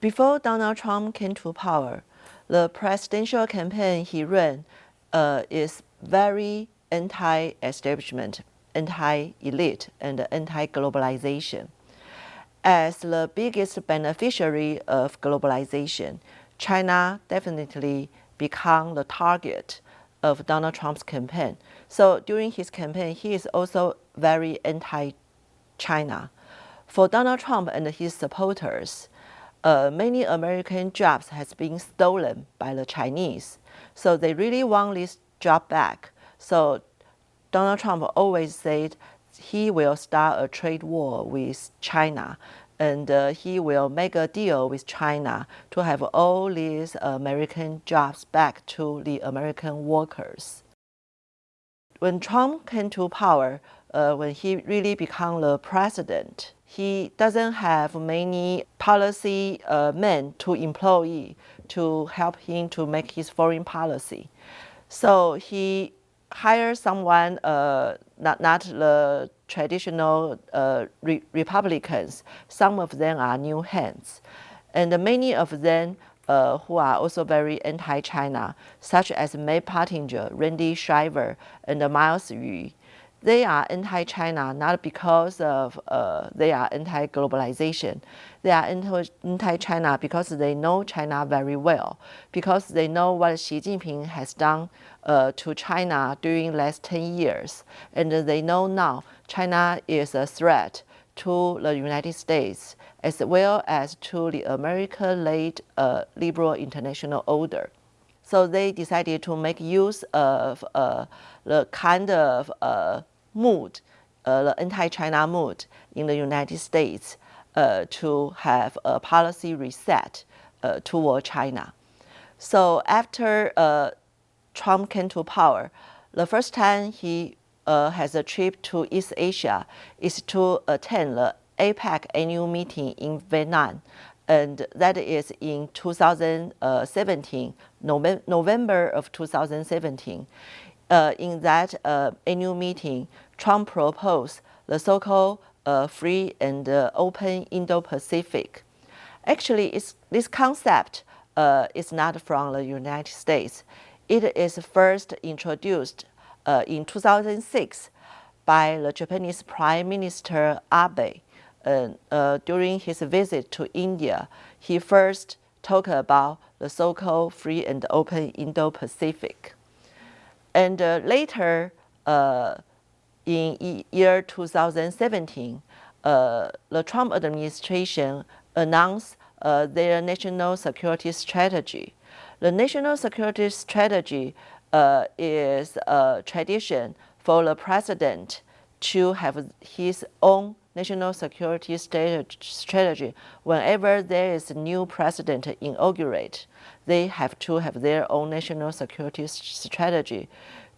Before Donald Trump came to power, the presidential campaign he ran is very anti-establishment, anti-elite, and anti-globalization. As the biggest beneficiary of globalization, China definitely became the target of Donald Trump's campaign. So during his campaign, he is also very anti-China. For Donald Trump and his supporters, many American jobs has been stolen by the Chinese. So they really want this job back. So Donald Trump always said he will start a trade war with China, and he will make a deal with China to have all these American jobs back to the American workers. When Trump came to power, when he really became the president, he doesn't have many policy men to employ to help him to make his foreign policy. So he hired someone, not the traditional Republicans. Some of them are new hands. And many of them who are also very anti-China, such as Matt Pottinger, Randy Shriver, and Miles Yu. They are anti-China not because of they are anti-globalization. They are anti-China because they know China very well, because they know what Xi Jinping has done to China during the last 10 years. And they know now China is a threat to the United States as well as to the American-led liberal international order. So they decided to make use of the kind of mood, the anti-China mood in the United States to have a policy reset toward China. So after Trump came to power, the first time he has a trip to East Asia is to attend the APEC annual meeting in Vietnam, and that is in 2017, November of 2017. In that annual meeting, Trump proposed the so-called free and open Indo-Pacific. Actually, this concept is not from the United States. It is first introduced in 2006 by the Japanese Prime Minister Abe. During his visit to India, he first talked about the so-called free and open Indo-Pacific. And later, in year 2017, the Trump administration announced their national security strategy. The national security strategy is a tradition for the president to have his own national security strategy. Whenever there is a new president inaugurated, they have to have their own national security strategy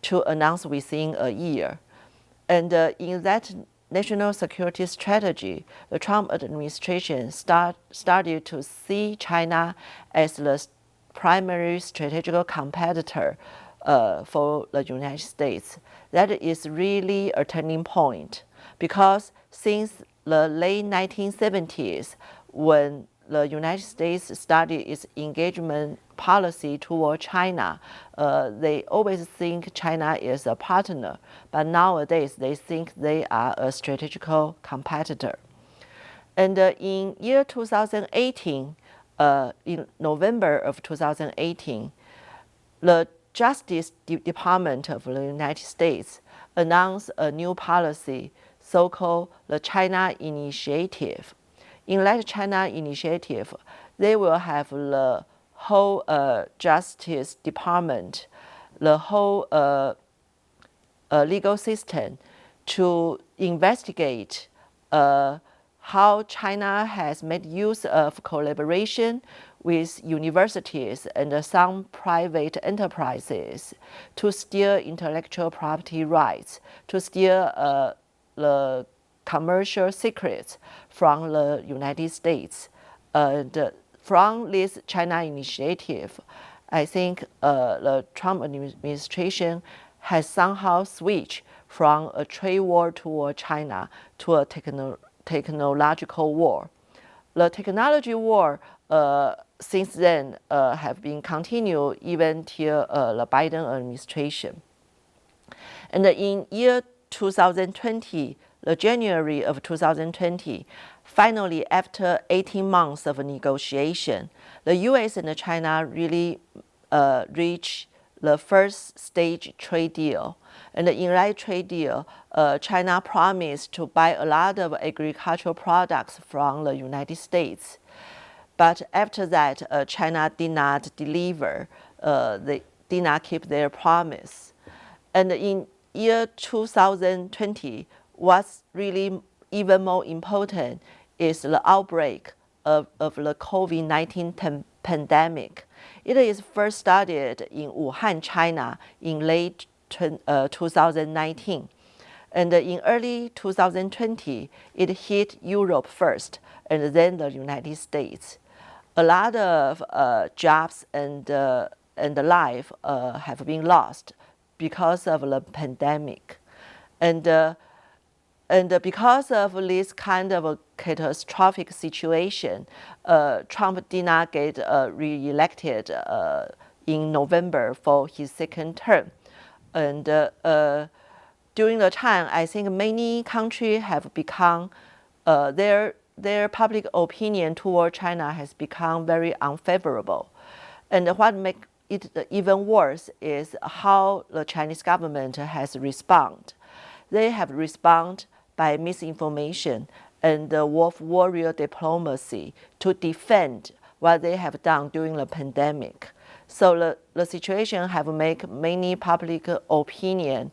to announce within a year. And in that national security strategy, the Trump administration started to see China as the primary strategical competitor for the United States. That is really a turning point, because since the late 1970s, when the United States started its engagement policy toward China, they always think China is a partner, but nowadays they think they are a strategical competitor. And in year 2018, in November of 2018, the Justice Department of the United States announced a new policy, so-called the China Initiative. In that China Initiative, they will have the whole Justice Department, the whole legal system to investigate how China has made use of collaboration with universities and some private enterprises to steal intellectual property rights, to steal the commercial secrets from the United States. And from this China Initiative, I think the Trump administration has somehow switched from a trade war toward China to a technological war. the technology war since then have been continued even till the Biden administration. And in year 2020, the January of 2020, finally after 18 months of negotiation, the U.S. and China really reached the first stage trade deal. And in that trade deal, China promised to buy a lot of agricultural products from the United States. But after that, China did not deliver. They did not keep their promise. And in year 2020, what's really even more important is the outbreak of the COVID-19 pandemic. It is first started in Wuhan, China in late 2019. And in early 2020, it hit Europe first and then the United States. A lot of jobs and life have been lost because of the pandemic. And because of this kind of a catastrophic situation, Trump did not get re-elected in November for his second term. And during the time, I think many countries have become, their public opinion toward China has become very unfavorable. And what makes it even worse is how the Chinese government has responded. They have responded by misinformation and wolf warrior diplomacy to defend what they have done during the pandemic. So the situation have made many public opinion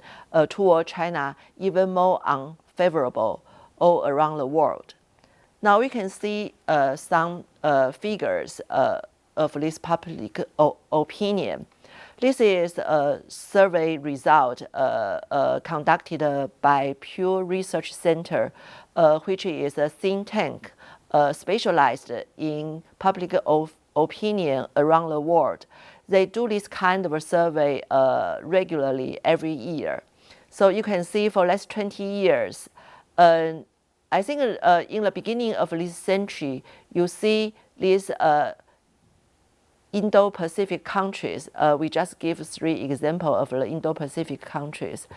toward China even more unfavorable all around the world. Now we can see some figures of this public opinion. This is a survey result conducted by Pew Research Center, which is a think tank specialized in public opinion around the world. They do this kind of a survey regularly every year. So you can see for the last 20 years, I think in the beginning of this century, you see these Indo-Pacific countries. We just give 3 examples of the Indo-Pacific countries.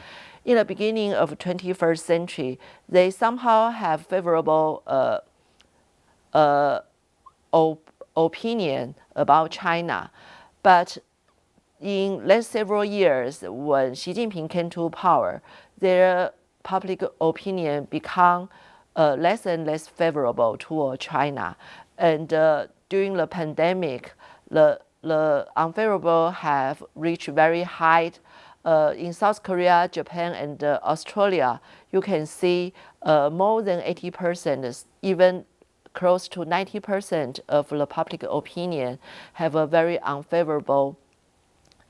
In the beginning of the 21st century, they somehow have favorable opinion about China. But in last several years, when Xi Jinping came to power, their public opinion become less and less favorable toward China. And during the pandemic, the unfavorable have reached very high. In South Korea, Japan, and Australia, you can see more than 80%, even close to 90% of the public opinion have a very unfavorable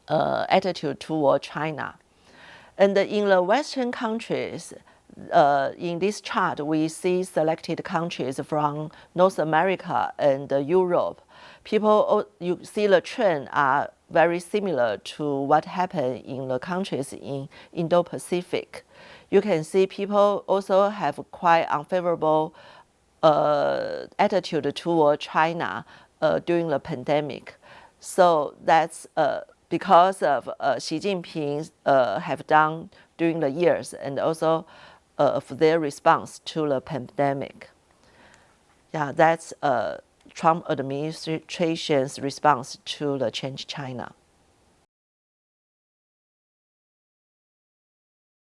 attitude toward China. And in the Western countries, in this chart, we see selected countries from North America and Europe. You see the trend are very similar to what happened in the countries in Indo-Pacific. You can see people also have quite unfavorable attitude toward China during the pandemic. So that's because of Xi Jinping have done during the years, and also of their response to the pandemic. Yeah, that's Trump administration's response to the Change China.